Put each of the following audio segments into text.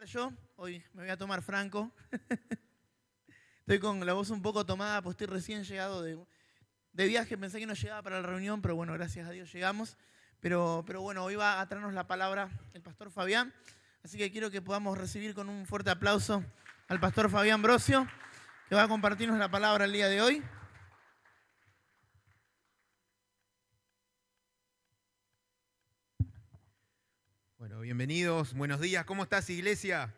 Yo hoy me voy a tomar franco. Estoy con la voz un poco tomada, pues estoy recién llegado de viaje. Pensé que no llegaba para la reunión, pero bueno, gracias a Dios llegamos. Pero bueno, hoy va a traernos la palabra el pastor Fabián. Así que quiero que podamos recibir con un fuerte aplauso al pastor Fabián Brosio, que va a compartirnos la palabra el día de hoy. Bueno, bienvenidos, buenos días. ¿Cómo estás, iglesia?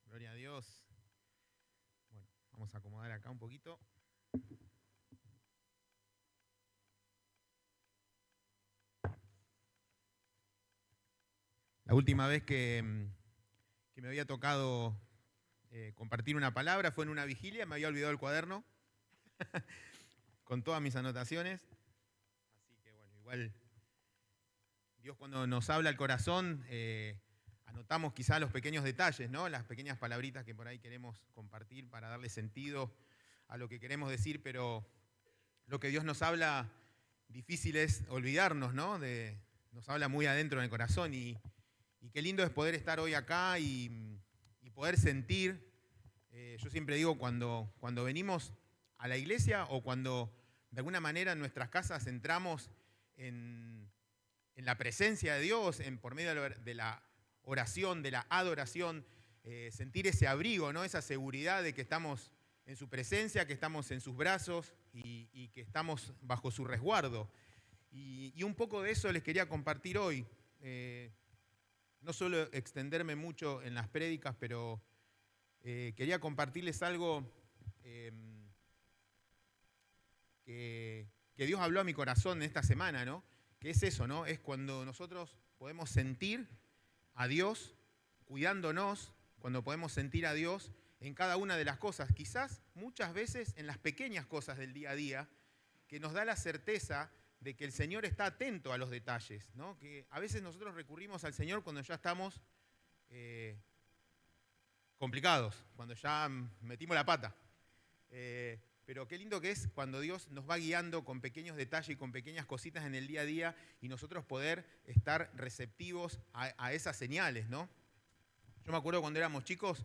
Gloria a Dios. Bueno, vamos a acomodar acá un poquito. La última vez que me había tocado compartir una palabra fue en una vigilia, me había olvidado el cuaderno con todas mis anotaciones. Así que bueno, igual Dios cuando nos habla al corazón, anotamos quizá los pequeños detalles, ¿no? Las pequeñas palabritas que por ahí queremos compartir para darle sentido a lo que queremos decir, pero lo que Dios nos habla, difícil es olvidarnos, ¿no? Nos habla muy adentro en el corazón y qué lindo es poder estar hoy acá y poder sentir. Yo siempre digo, cuando venimos a la iglesia o cuando de alguna manera en nuestras casas entramos en la presencia de Dios, por medio de la oración, de la adoración, sentir ese abrigo, ¿no? Esa seguridad de que estamos en su presencia, que estamos en sus brazos y que estamos bajo su resguardo. Y un poco de eso les quería compartir hoy. No suelo extenderme mucho en las prédicas, pero quería compartirles algo que Dios habló a mi corazón en esta semana, ¿no? Que es eso, ¿no? Es cuando nosotros podemos sentir a Dios cuidándonos, cuando podemos sentir a Dios en cada una de las cosas, quizás muchas veces en las pequeñas cosas del día a día, que nos da la certeza de que el Señor está atento a los detalles, ¿no? Que a veces nosotros recurrimos al Señor cuando ya estamos complicados, cuando ya metimos la pata. Pero qué lindo que es cuando Dios nos va guiando con pequeños detalles y con pequeñas cositas en el día a día y nosotros poder estar receptivos a esas señales, ¿no? Yo me acuerdo cuando éramos chicos,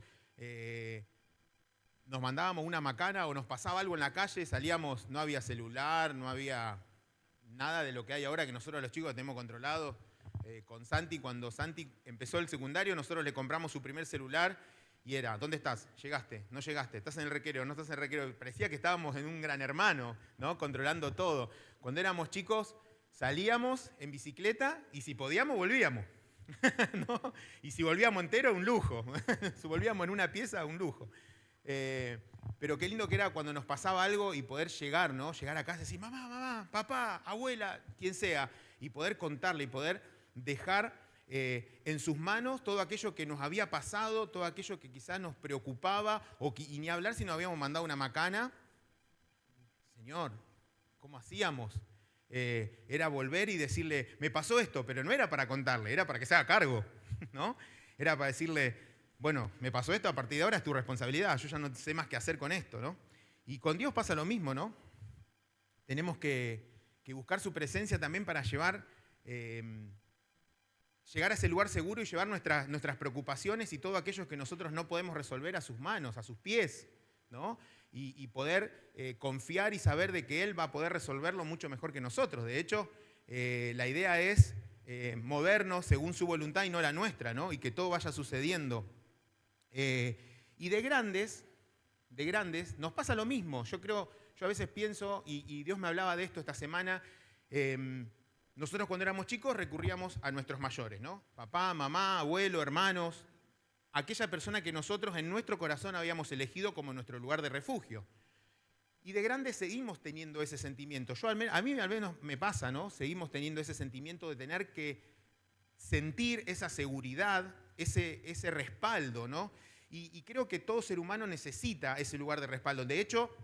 nos mandábamos una macana o nos pasaba algo en la calle, salíamos, no había celular, no había nada de lo que hay ahora que nosotros los chicos tenemos controlado. Con Santi, cuando Santi empezó el secundario, nosotros le compramos su primer celular y era, ¿dónde estás? ¿Llegaste? ¿No llegaste? ¿Estás en el recreo? ¿No estás en el recreo? Parecía que estábamos en un gran hermano, ¿no? Controlando todo. Cuando éramos chicos, salíamos en bicicleta y si podíamos, volvíamos. ¿No? Y si volvíamos entero, un lujo. Si volvíamos en una pieza, un lujo. Pero qué lindo que era cuando nos pasaba algo y poder llegar, ¿no? Llegar a casa y decir, mamá, papá, abuela, quien sea, y poder contarle y poder dejar en sus manos todo aquello que nos había pasado, todo aquello que quizás nos preocupaba, y ni hablar si nos habíamos mandado una macana. Señor, ¿cómo hacíamos? Era volver y decirle, me pasó esto, pero no era para contarle, era para que se haga cargo, ¿no? Era para decirle, bueno, me pasó esto, a partir de ahora es tu responsabilidad, yo ya no sé más qué hacer con esto, ¿no? Y con Dios pasa lo mismo, ¿no? Tenemos que buscar su presencia también para llegar a ese lugar seguro y llevar nuestras preocupaciones y todo aquello que nosotros no podemos resolver a sus manos, a sus pies, ¿no? Y poder confiar y saber de que Él va a poder resolverlo mucho mejor que nosotros. De hecho, la idea es movernos según su voluntad y no la nuestra, ¿no? Y que todo vaya sucediendo. Y de grandes, nos pasa lo mismo. Yo a veces pienso, y Dios me hablaba de esto esta semana, nosotros cuando éramos chicos recurríamos a nuestros mayores, ¿no? Papá, mamá, abuelo, hermanos, aquella persona que nosotros en nuestro corazón habíamos elegido como nuestro lugar de refugio. Y de grandes seguimos teniendo ese sentimiento. A mí al menos me pasa, ¿no? Seguimos teniendo ese sentimiento de tener que sentir esa seguridad, ese respaldo, ¿no? Y creo que todo ser humano necesita ese lugar de respaldo. De hecho,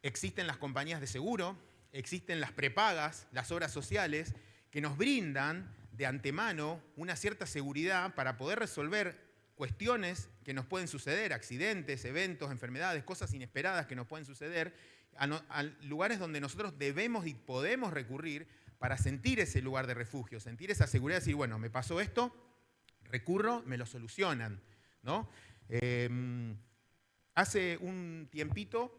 existen las compañías de seguro, existen las prepagas, las obras sociales, que nos brindan de antemano una cierta seguridad para poder resolver cuestiones que nos pueden suceder, accidentes, eventos, enfermedades, cosas inesperadas que nos pueden suceder, a lugares donde nosotros debemos y podemos recurrir para sentir ese lugar de refugio, sentir esa seguridad de decir, bueno, me pasó esto, recurro, me lo solucionan, ¿no? Hace un tiempito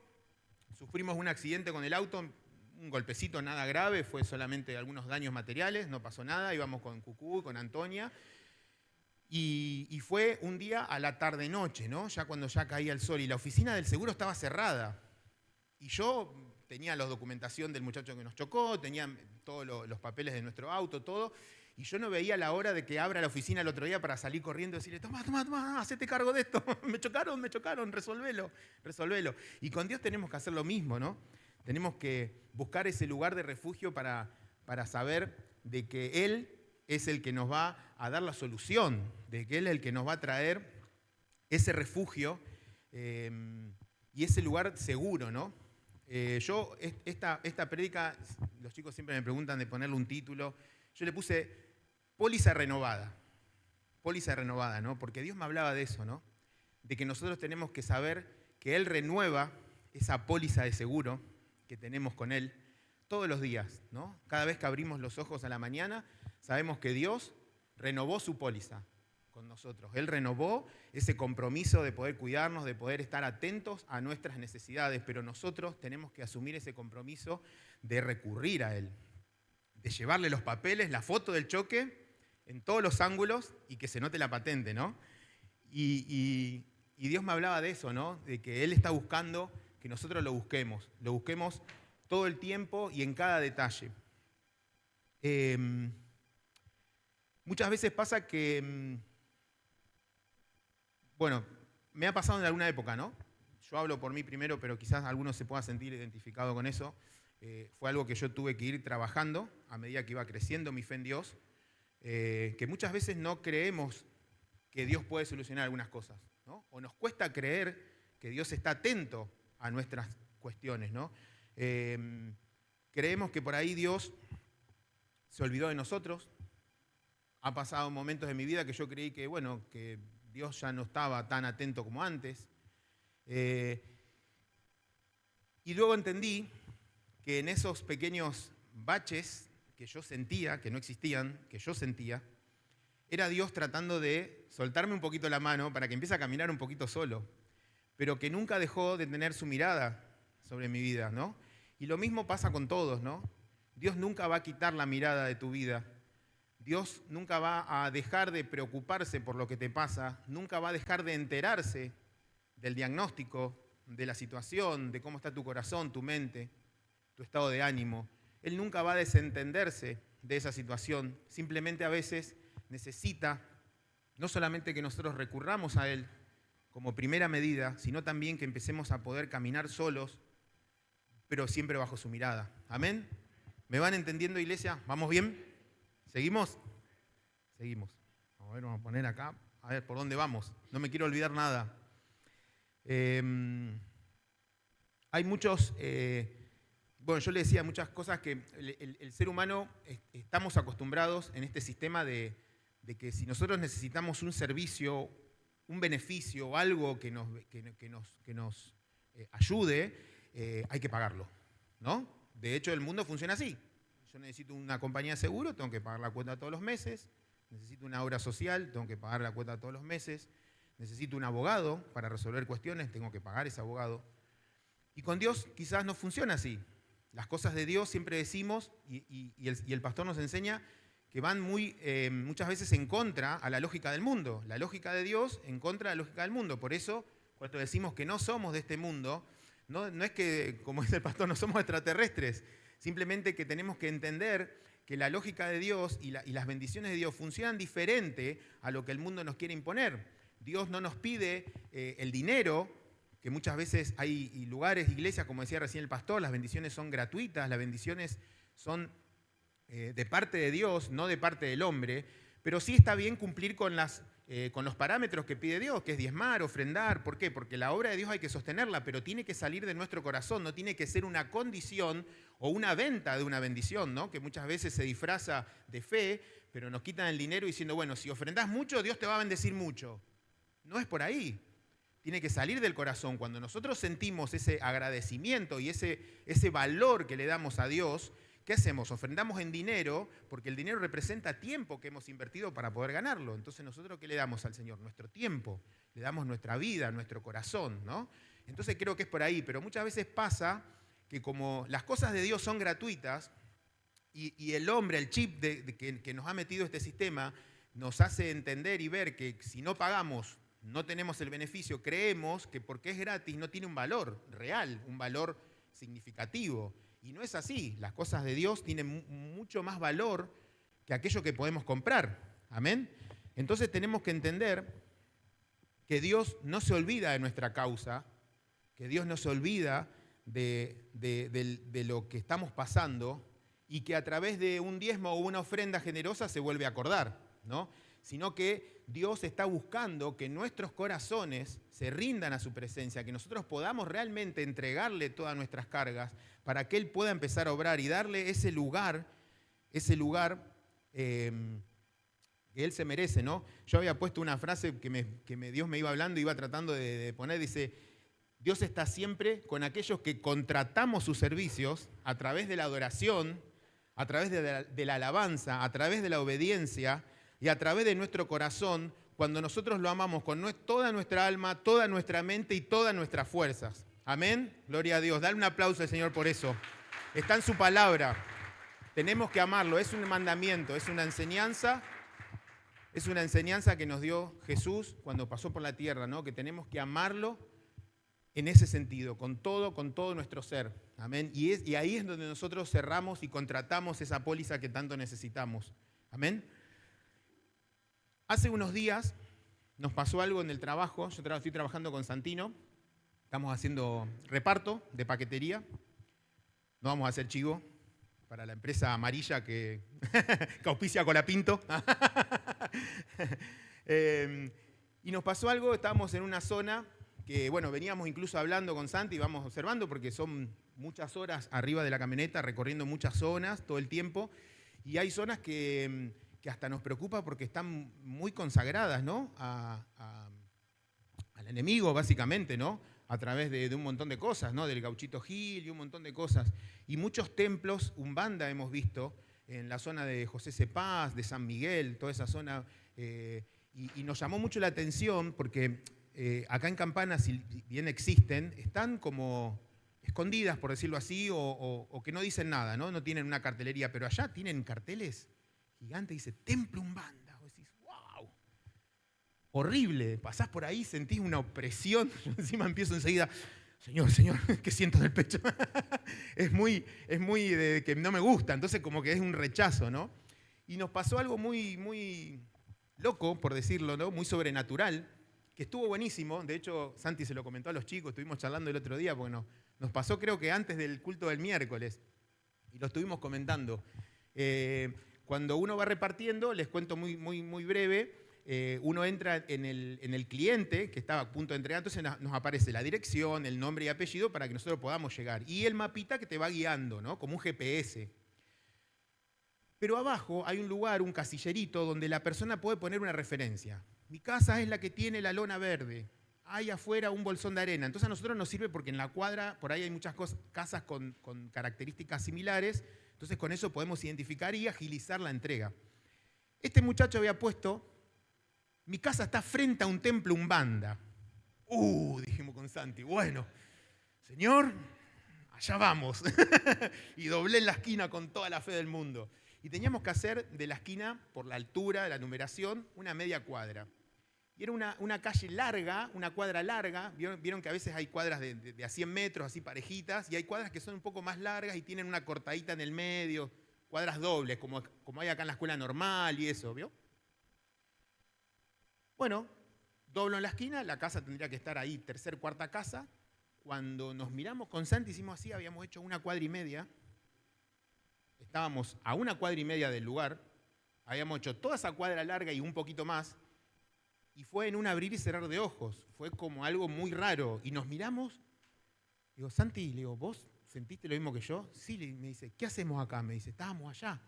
sufrimos un accidente con el auto, un golpecito nada grave, fue solamente algunos daños materiales, no pasó nada, íbamos con Cucú, con Antonia, y fue un día a la tarde-noche, ¿no? Ya cuando ya caía el sol, y la oficina del seguro estaba cerrada. Y yo tenía la documentación del muchacho que nos chocó, tenía todos los papeles de nuestro auto, todo, y yo no veía la hora de que abra la oficina el otro día para salir corriendo y decirle, toma, hacete cargo de esto, me chocaron, resolvelo. Y con Dios tenemos que hacer lo mismo, ¿no? Tenemos que buscar ese lugar de refugio para saber de que Él es el que nos va a dar la solución, de que Él es el que nos va a traer ese refugio y ese lugar seguro, ¿no? Yo, esta prédica, los chicos siempre me preguntan de ponerle un título, yo le puse póliza renovada, ¿no? Porque Dios me hablaba de eso, ¿no? De que nosotros tenemos que saber que Él renueva esa póliza de seguro que tenemos con Él todos los días, ¿no? Cada vez que abrimos los ojos a la mañana, sabemos que Dios renovó su póliza con nosotros. Él renovó ese compromiso de poder cuidarnos, de poder estar atentos a nuestras necesidades, pero nosotros tenemos que asumir ese compromiso de recurrir a Él, de llevarle los papeles, la foto del choque en todos los ángulos y que se note la patente, ¿no? Y Dios me hablaba de eso, ¿no? De que Él está buscando que nosotros lo busquemos todo el tiempo y en cada detalle. Muchas veces pasa que, bueno, me ha pasado en alguna época, ¿no? Yo hablo por mí primero, pero quizás alguno se pueda sentir identificado con eso. Fue algo que yo tuve que ir trabajando a medida que iba creciendo mi fe en Dios, que muchas veces no creemos que Dios puede solucionar algunas cosas, ¿no? O nos cuesta creer que Dios está atento a nuestras cuestiones, ¿no? Creemos que por ahí Dios se olvidó de nosotros. Ha pasado momentos de mi vida que yo creí que, bueno, que Dios ya no estaba tan atento como antes. Y luego entendí que en esos pequeños baches que yo sentía, que no existían, que yo sentía, era Dios tratando de soltarme un poquito la mano para que empiece a caminar un poquito solo, pero que nunca dejó de tener su mirada sobre mi vida, ¿no? Y lo mismo pasa con todos, ¿no? Dios nunca va a quitar la mirada de tu vida. Dios nunca va a dejar de preocuparse por lo que te pasa, nunca va a dejar de enterarse del diagnóstico, de la situación, de cómo está tu corazón, tu mente, tu estado de ánimo. Él nunca va a desentenderse de esa situación. Simplemente a veces necesita no solamente que nosotros recurramos a Él como primera medida, sino también que empecemos a poder caminar solos, pero siempre bajo su mirada. ¿Amén? ¿Me van entendiendo, iglesia? ¿Vamos bien? ¿Seguimos? Seguimos. A ver, vamos a poner acá. A ver, ¿por dónde vamos? No me quiero olvidar nada. Hay muchos... bueno, yo le decía muchas cosas que el ser humano estamos acostumbrados en este sistema de que si nosotros necesitamos un servicio, un beneficio o algo que nos ayude, hay que pagarlo, ¿no? De hecho, el mundo funciona así. Yo necesito una compañía de seguro, tengo que pagar la cuota todos los meses. Necesito una obra social, tengo que pagar la cuota todos los meses. Necesito un abogado para resolver cuestiones, tengo que pagar ese abogado. Y con Dios quizás no funciona así. Las cosas de Dios siempre decimos, y el pastor nos enseña, que van muchas veces en contra a la lógica del mundo. La lógica de Dios en contra de la lógica del mundo. Por eso, cuando decimos que no somos de este mundo, no es que, como dice el pastor, no somos extraterrestres. Simplemente que tenemos que entender que la lógica de Dios y las bendiciones de Dios funcionan diferente a lo que el mundo nos quiere imponer. Dios no nos pide el dinero, que muchas veces hay lugares, iglesias, como decía recién el pastor, las bendiciones son gratuitas, las bendiciones son de parte de Dios, no de parte del hombre, pero sí está bien cumplir con los parámetros que pide Dios, que es diezmar, ofrendar. ¿Por qué? Porque la obra de Dios hay que sostenerla, pero tiene que salir de nuestro corazón, no tiene que ser una condición o una venta de una bendición, ¿no? Que muchas veces se disfraza de fe, pero nos quitan el dinero diciendo, bueno, si ofrendás mucho, Dios te va a bendecir mucho. No es por ahí. Tiene que salir del corazón. Cuando nosotros sentimos ese agradecimiento y ese valor que le damos a Dios, ¿qué hacemos? Ofrendamos en dinero, porque el dinero representa tiempo que hemos invertido para poder ganarlo. Entonces, ¿nosotros qué le damos al Señor? Nuestro tiempo, le damos nuestra vida, nuestro corazón, ¿no? Entonces creo que es por ahí, pero muchas veces pasa que como las cosas de Dios son gratuitas y el hombre, el chip que nos ha metido este sistema, nos hace entender y ver que si no pagamos, no tenemos el beneficio, creemos que porque es gratis no tiene un valor real, un valor significativo. Y no es así, las cosas de Dios tienen mucho más valor que aquello que podemos comprar. Amén. Entonces tenemos que entender que Dios no se olvida de nuestra causa, que Dios no se olvida de lo que estamos pasando y que a través de un diezmo o una ofrenda generosa se vuelve a acordar, ¿no? Sino que Dios está buscando que nuestros corazones se rindan a su presencia, que nosotros podamos realmente entregarle todas nuestras cargas para que Él pueda empezar a obrar y darle ese lugar que Él se merece, ¿no? Yo había puesto una frase que Dios me iba hablando, iba tratando de poner, dice: Dios está siempre con aquellos que contratamos sus servicios a través de la adoración, a través de la alabanza, a través de la obediencia y a través de nuestro corazón, cuando nosotros lo amamos con toda nuestra alma, toda nuestra mente y todas nuestras fuerzas. Amén. Gloria a Dios. Dale un aplauso al Señor por eso. Está en su palabra. Tenemos que amarlo. Es un mandamiento, es una enseñanza. Es una enseñanza que nos dio Jesús cuando pasó por la tierra, ¿no? Que tenemos que amarlo en ese sentido, con todo nuestro ser. Amén. Y ahí es donde nosotros cerramos y contratamos esa póliza que tanto necesitamos. Amén. Hace unos días nos pasó algo en el trabajo. Yo estoy trabajando con Santino. Estamos haciendo reparto de paquetería. No vamos a hacer chivo para la empresa amarilla que auspicia Colapinto. Y nos pasó algo, estábamos en una zona que, bueno, veníamos incluso hablando con Santi y vamos observando porque son muchas horas arriba de la camioneta, recorriendo muchas zonas todo el tiempo. Y hay zonas que hasta nos preocupa porque están muy consagradas, ¿no? Al enemigo, básicamente, ¿no? A través de un montón de cosas, ¿no? Del Gauchito Gil y un montón de cosas. Y muchos templos, umbanda hemos visto, en la zona de José Cepaz, de San Miguel, toda esa zona. Y nos llamó mucho la atención porque acá en Campana, si bien existen, están como escondidas, por decirlo así, o que no dicen nada, ¿no? No tienen una cartelería, pero allá tienen carteles gigantes, dice Templo Umbanda. Vos decís, wow, horrible. Pasás por ahí, sentís una opresión. Yo encima empiezo enseguida, Señor, ¿qué siento del pecho? es muy de que no me gusta, entonces como que es un rechazo, ¿no? Y nos pasó algo muy loco, por decirlo, ¿no? Muy sobrenatural, que estuvo buenísimo. De hecho, Santi se lo comentó a los chicos, estuvimos charlando el otro día, porque nos pasó creo que antes del culto del miércoles, y lo estuvimos comentando. Cuando uno va repartiendo, les cuento muy breve, uno entra en el cliente que estaba a punto de entregar, entonces nos aparece la dirección, el nombre y apellido para que nosotros podamos llegar. Y el mapita que te va guiando, ¿no? Como un GPS. Pero abajo hay un lugar, un casillerito, donde la persona puede poner una referencia. Mi casa es la que tiene la lona verde. Hay afuera un bolsón de arena. Entonces a nosotros nos sirve porque en la cuadra, por ahí hay muchas casas con características similares. Entonces con eso podemos identificar y agilizar la entrega. Este muchacho había puesto, mi casa está frente a un templo umbanda. Dijimos con Santi, bueno, Señor, allá vamos. Y doblé en la esquina con toda la fe del mundo. Y teníamos que hacer de la esquina, por la altura de la numeración, una media cuadra. Y era una calle larga, una cuadra larga. Vieron que a veces hay cuadras de a 100 metros, así parejitas, y hay cuadras que son un poco más largas y tienen una cortadita en el medio, cuadras dobles, como hay acá en la escuela normal y eso, ¿vio? Bueno, doblo en la esquina, la casa tendría que estar ahí, cuarta casa. Cuando nos miramos con Santi, hicimos así, habíamos hecho una cuadra y media. Estábamos a una cuadra y media del lugar, habíamos hecho toda esa cuadra larga y un poquito más, y fue en un abrir y cerrar de ojos, fue como algo muy raro, y nos miramos, digo, Santi, le digo, ¿vos sentiste lo mismo que yo? Sí, me dice, ¿qué hacemos acá? Me dice, estábamos allá.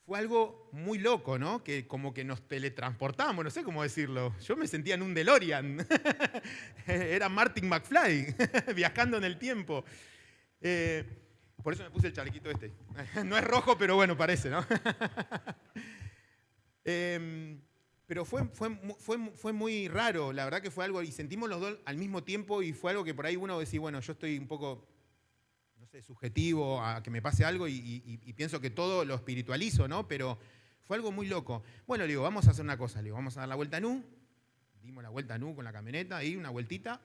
Fue algo muy loco, ¿no? Que como que nos teletransportamos, no sé cómo decirlo. Yo me sentía en un DeLorean, era Martin McFly, viajando en el tiempo. Por eso me puse el chalequito este. No es rojo, pero bueno, parece, ¿no? Pero fue muy raro, la verdad que fue algo, y sentimos los dos al mismo tiempo, y fue algo que por ahí uno decía, bueno, yo estoy un poco, no sé, subjetivo a que me pase algo y pienso que todo lo espiritualizo, ¿no? Pero fue algo muy loco. Bueno, le digo, vamos a hacer una cosa, le digo, vamos a dar la vuelta a Nu, dimos la vuelta a Nu con la camioneta, ahí una vueltita,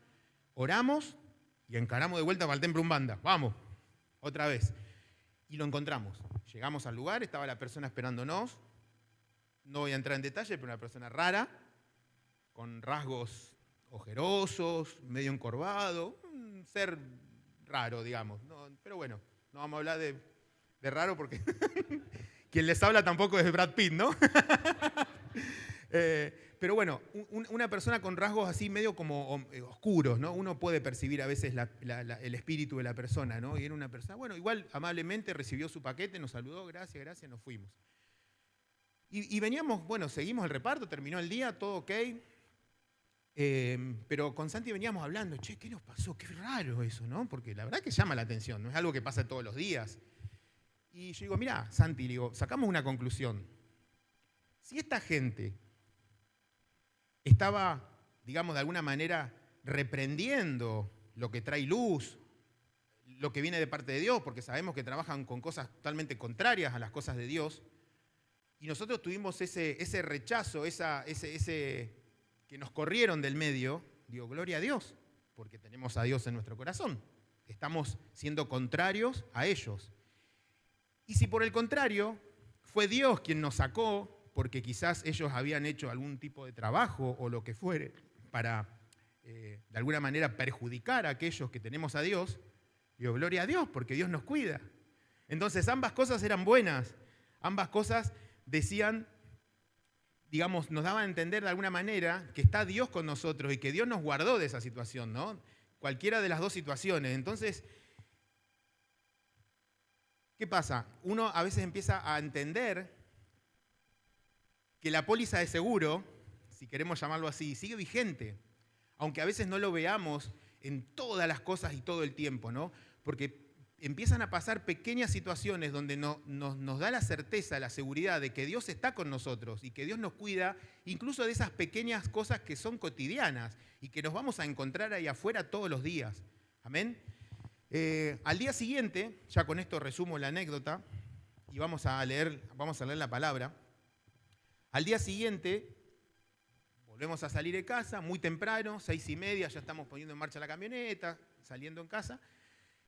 oramos y encaramos de vuelta para el templo Umbanda. Vamos, otra vez. Y lo encontramos. Llegamos al lugar, estaba la persona esperándonos. No voy a entrar en detalle, pero una persona rara, con rasgos ojerosos, medio encorvado, un ser raro, digamos. No, pero bueno, no vamos a hablar de raro porque quien les habla tampoco es Brad Pitt, ¿no? Pero bueno, una persona con rasgos así medio como oscuros, ¿no? Uno puede percibir a veces el espíritu de la persona, ¿no? Y era una persona, bueno, igual amablemente recibió su paquete, nos saludó, gracias, nos fuimos. Y veníamos, bueno, seguimos el reparto, terminó el día, todo ok. Pero con Santi veníamos hablando, che, ¿qué nos pasó? Qué raro eso, ¿no? Porque la verdad que llama la atención, no es algo que pasa todos los días. Y yo digo, mirá, Santi, digo, sacamos una conclusión. Si esta gente estaba, digamos, de alguna manera reprendiendo lo que trae luz, lo que viene de parte de Dios, porque sabemos que trabajan con cosas totalmente contrarias a las cosas de Dios, y nosotros tuvimos ese rechazo, ese que nos corrieron del medio, digo, gloria a Dios, porque tenemos a Dios en nuestro corazón. Estamos siendo contrarios a ellos. Y si por el contrario fue Dios quien nos sacó, porque quizás ellos habían hecho algún tipo de trabajo o lo que fuere para, de alguna manera, perjudicar a aquellos que tenemos a Dios, digo, gloria a Dios, porque Dios nos cuida. Entonces ambas cosas eran buenas, ambas cosas decían, digamos, nos daban a entender de alguna manera que está Dios con nosotros y que Dios nos guardó de esa situación, ¿no? Cualquiera de las dos situaciones. Entonces, ¿qué pasa? Uno a veces empieza a entender que la póliza de seguro, si queremos llamarlo así, sigue vigente, aunque a veces no lo veamos en todas las cosas y todo el tiempo, ¿no? Porque empiezan a pasar pequeñas situaciones donde nos da la certeza, la seguridad de que Dios está con nosotros y que Dios nos cuida, incluso de esas pequeñas cosas que son cotidianas y que nos vamos a encontrar ahí afuera todos los días. Amén. Al día siguiente, ya con esto resumo la anécdota y vamos a leer la palabra. Al día siguiente, volvemos a salir de casa, muy temprano, 6:30, ya estamos poniendo en marcha la camioneta, saliendo en casa.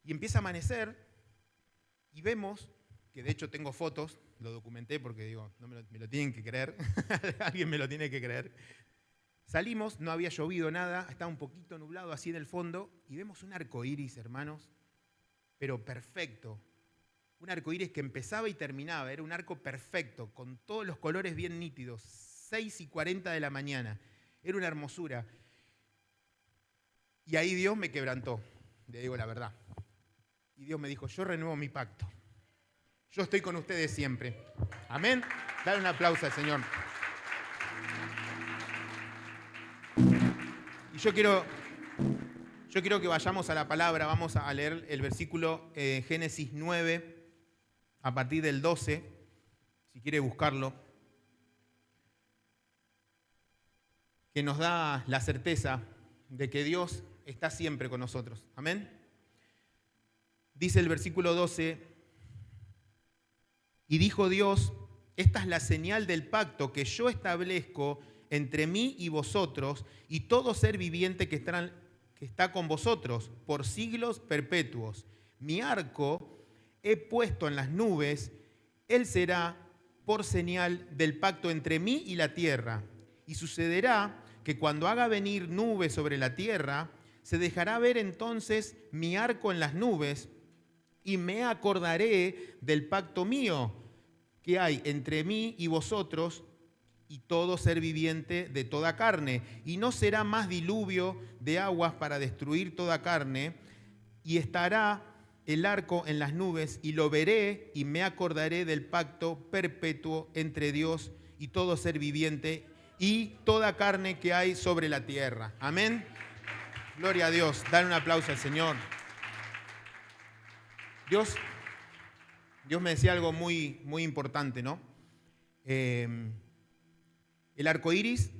Y empieza a amanecer y vemos, que de hecho tengo fotos, lo documenté porque digo, no me lo tienen que creer, alguien me lo tiene que creer. Salimos, no había llovido nada, estaba un poquito nublado así en el fondo y vemos un arco iris, hermanos, pero perfecto. Un arco iris que empezaba y terminaba, era un arco perfecto, con todos los colores bien nítidos, 6:40 de la mañana, era una hermosura. Y ahí Dios me quebrantó, le digo la verdad. Y Dios me dijo, yo renuevo mi pacto. Yo estoy con ustedes siempre. Amén. Dale un aplauso al Señor. Y yo quiero que vayamos a la palabra. Vamos a leer el versículo Génesis 9, a partir del 12, si quiere buscarlo, que nos da la certeza de que Dios está siempre con nosotros. Amén. Dice el versículo 12, y dijo Dios, esta es la señal del pacto que yo establezco entre mí y vosotros y todo ser viviente que está con vosotros por siglos perpetuos. Mi arco he puesto en las nubes, él será por señal del pacto entre mí y la tierra. Y sucederá que cuando haga venir nubes sobre la tierra, se dejará ver entonces mi arco en las nubes, y me acordaré del pacto mío que hay entre mí y vosotros y todo ser viviente de toda carne. Y no será más diluvio de aguas para destruir toda carne, y estará el arco en las nubes, y lo veré y me acordaré del pacto perpetuo entre Dios y todo ser viviente y toda carne que hay sobre la tierra. Amén. Gloria a Dios. Dale un aplauso al Señor. Dios me decía algo muy, muy importante, ¿no? El arco iris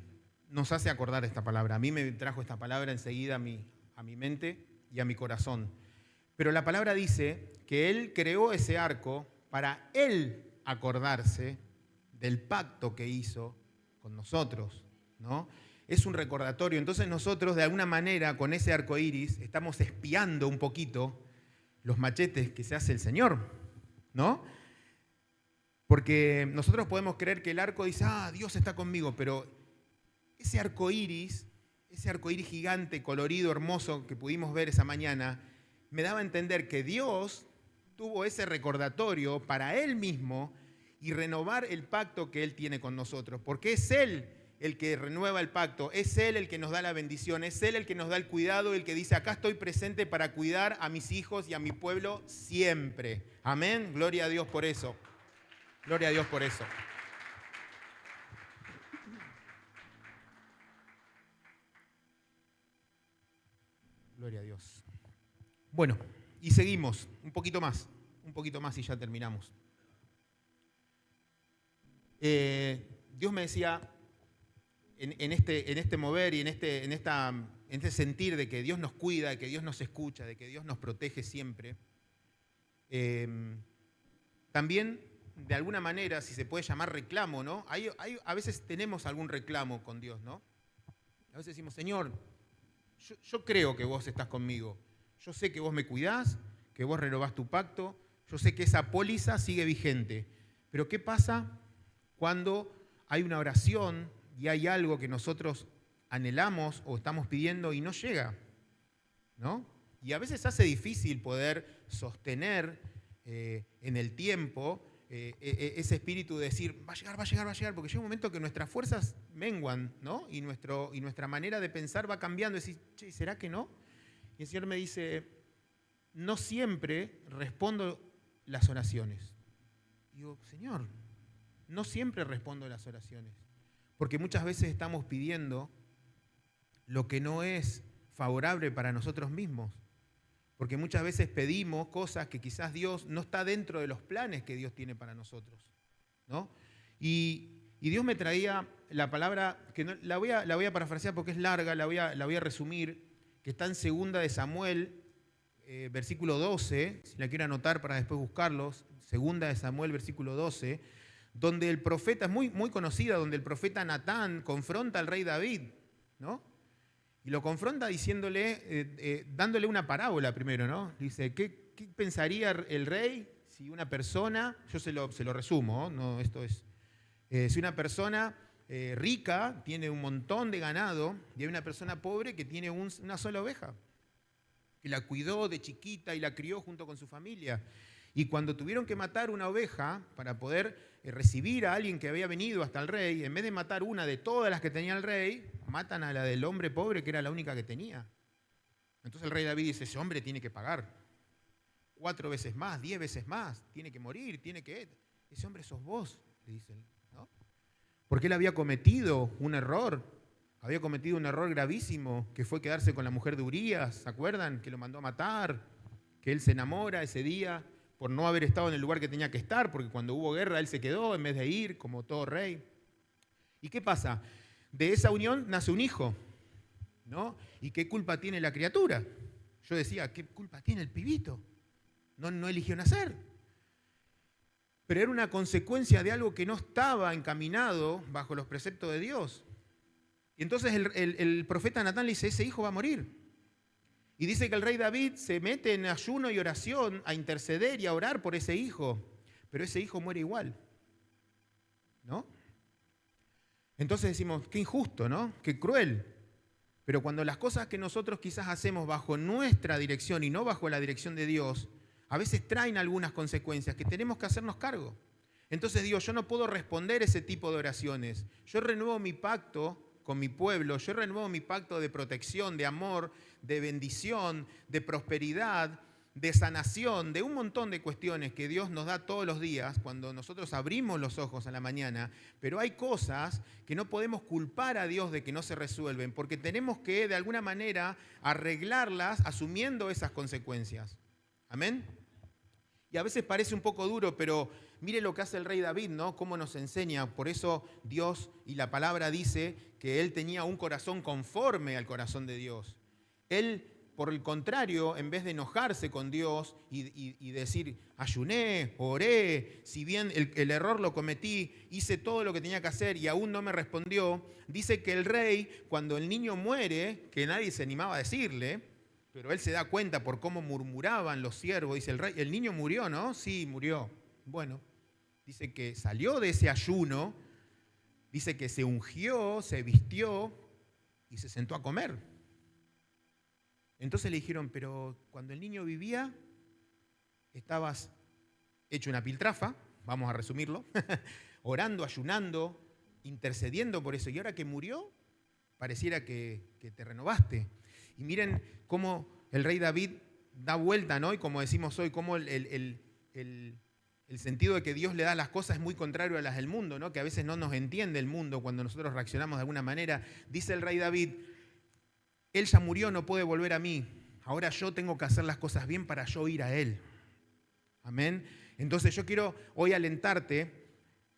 nos hace acordar esta palabra. A mí me trajo esta palabra enseguida a mi mente y a mi corazón. Pero la palabra dice que Él creó ese arco para Él acordarse del pacto que hizo con nosotros, ¿no? Es un recordatorio. Entonces nosotros, de alguna manera, con ese arco iris, estamos espiando un poquito los machetes que se hace el Señor, ¿no? Porque nosotros podemos creer que el arco dice, Dios está conmigo, pero ese arco iris gigante, colorido, hermoso que pudimos ver esa mañana, me daba a entender que Dios tuvo ese recordatorio para Él mismo y renovar el pacto que Él tiene con nosotros, porque es Él el que renueva el pacto, es Él el que nos da la bendición, es Él el que nos da el cuidado, el que dice, acá estoy presente para cuidar a mis hijos y a mi pueblo siempre. Amén, gloria a Dios por eso. Gloria a Dios por eso. Gloria a Dios. Bueno, y seguimos, un poquito más y ya terminamos. Dios me decía, en este mover y en este sentir de que Dios nos cuida, de que Dios nos escucha, de que Dios nos protege siempre, también, de alguna manera, si se puede llamar reclamo, ¿no? A veces tenemos algún reclamo con Dios, ¿no? A veces decimos, Señor, yo creo que vos estás conmigo. Yo sé que vos me cuidás, que vos renovás tu pacto. Yo sé que esa póliza sigue vigente. Pero ¿qué pasa cuando hay una oración y hay algo que nosotros anhelamos o estamos pidiendo y no llega, ¿no? Y a veces hace difícil poder sostener en el tiempo ese espíritu de decir, va a llegar, porque llega un momento que nuestras fuerzas menguan, ¿no? Y nuestra manera de pensar va cambiando, decir, che, ¿será que no? Y el Señor me dice, no siempre respondo las oraciones. Y digo, Señor, no siempre respondo las oraciones, porque muchas veces estamos pidiendo lo que no es favorable para nosotros mismos. Porque muchas veces pedimos cosas que quizás Dios no está dentro de los planes que Dios tiene para nosotros, ¿no? Y Dios me traía la palabra, que no, la voy a parafrasear porque es larga, la voy a resumir, que está en 2 de Samuel, versículo 12, si la quiero anotar para después buscarlos, 2 de Samuel, versículo 12, donde el profeta, es muy, muy conocida, donde el profeta Natán confronta al rey David, ¿no? Y lo confronta diciéndole, dándole una parábola primero, ¿no? Dice, ¿qué pensaría el rey si una persona, yo se lo resumo, ¿no? Esto es, si una persona rica tiene un montón de ganado y hay una persona pobre que tiene una sola oveja, que la cuidó de chiquita y la crió junto con su familia. Y cuando tuvieron que matar una oveja para poder recibir a alguien que había venido hasta el rey, en vez de matar una de todas las que tenía el rey, matan a la del hombre pobre, que era la única que tenía. Entonces el rey David dice, ese hombre tiene que pagar 4 veces más, 10 veces más, tiene que morir, ese hombre sos vos, le dicen, ¿no? Porque él había cometido un error gravísimo, que fue quedarse con la mujer de Urías, ¿se acuerdan? Que lo mandó a matar, que él se enamora ese día por no haber estado en el lugar que tenía que estar, porque cuando hubo guerra él se quedó en vez de ir, como todo rey. ¿Y qué pasa? De esa unión nace un hijo, ¿no? ¿Y qué culpa tiene la criatura? Yo decía, ¿qué culpa tiene el pibito? No eligió nacer. Pero era una consecuencia de algo que no estaba encaminado bajo los preceptos de Dios. Y entonces el profeta Natán le dice, ese hijo va a morir. Y dice que el rey David se mete en ayuno y oración a interceder y a orar por ese hijo. Pero ese hijo muere igual, ¿no? Entonces decimos, qué injusto, ¿no? Qué cruel. Pero cuando las cosas que nosotros quizás hacemos bajo nuestra dirección y no bajo la dirección de Dios, a veces traen algunas consecuencias que tenemos que hacernos cargo. Entonces digo, yo no puedo responder ese tipo de oraciones. Yo renuevo mi pacto con mi pueblo, yo renuevo mi pacto de protección, de amor, de bendición, de prosperidad, de sanación, de un montón de cuestiones que Dios nos da todos los días cuando nosotros abrimos los ojos a la mañana, pero hay cosas que no podemos culpar a Dios de que no se resuelven, porque tenemos que de alguna manera arreglarlas asumiendo esas consecuencias. ¿Amén? Y a veces parece un poco duro, pero mire lo que hace el rey David, ¿no? Cómo nos enseña. Por eso Dios y la palabra dice que él tenía un corazón conforme al corazón de Dios. Él, por el contrario, en vez de enojarse con Dios y decir, ayuné, oré, si bien el error lo cometí, hice todo lo que tenía que hacer y aún no me respondió, dice que el rey, cuando el niño muere, que nadie se animaba a decirle, pero él se da cuenta por cómo murmuraban los siervos, dice el rey, el niño murió, ¿no? Sí, murió. Bueno, dice que salió de ese ayuno, dice que se ungió, se vistió y se sentó a comer. Entonces le dijeron, pero cuando el niño vivía, estabas hecho una piltrafa, vamos a resumirlo, orando, ayunando, intercediendo por eso. Y ahora que murió, pareciera que te renovaste. Y miren cómo el rey David da vuelta, ¿no? Y como decimos hoy, cómo el sentido de que Dios le da las cosas es muy contrario a las del mundo, ¿no? Que a veces no nos entiende el mundo cuando nosotros reaccionamos de alguna manera. Dice el rey David, él ya murió, no puede volver a mí. Ahora yo tengo que hacer las cosas bien para yo ir a él. Amén. Entonces yo quiero hoy alentarte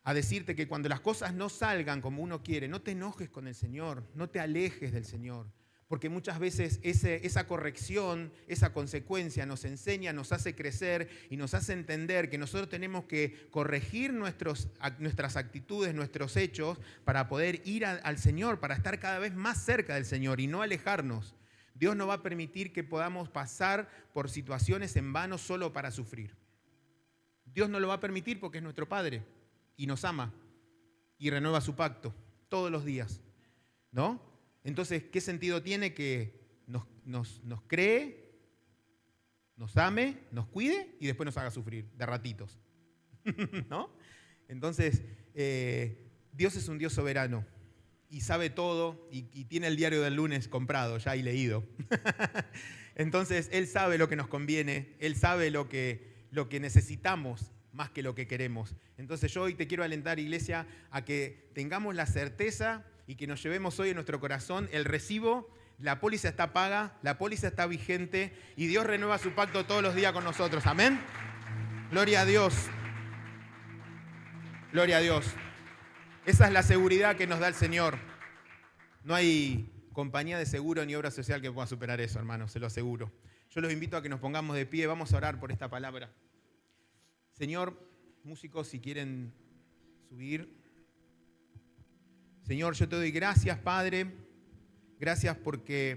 a decirte que cuando las cosas no salgan como uno quiere, no te enojes con el Señor, no te alejes del Señor. Porque muchas veces esa corrección, esa consecuencia nos enseña, nos hace crecer y nos hace entender que nosotros tenemos que corregir nuestras actitudes, nuestros hechos, para poder ir al Señor, para estar cada vez más cerca del Señor y no alejarnos. Dios no va a permitir que podamos pasar por situaciones en vano solo para sufrir. Dios no lo va a permitir porque es nuestro Padre y nos ama y renueva su pacto todos los días, ¿no? Entonces, ¿qué sentido tiene que nos cree, nos ame, nos cuide y después nos haga sufrir de ratitos? ¿No? Entonces, Dios es un Dios soberano y sabe todo y tiene el diario del lunes comprado ya y leído. Entonces, Él sabe lo que nos conviene, Él sabe lo que necesitamos más que lo que queremos. Entonces, yo hoy te quiero alentar, iglesia, a que tengamos la certeza y que nos llevemos hoy en nuestro corazón el recibo, la póliza está paga, la póliza está vigente y Dios renueva su pacto todos los días con nosotros. Amén. Gloria a Dios. Gloria a Dios. Esa es la seguridad que nos da el Señor. No hay compañía de seguro ni obra social que pueda superar eso, hermanos, se lo aseguro. Yo los invito a que nos pongamos de pie, vamos a orar por esta palabra. Señor, músicos, si quieren subir. Señor, yo te doy gracias, Padre, gracias porque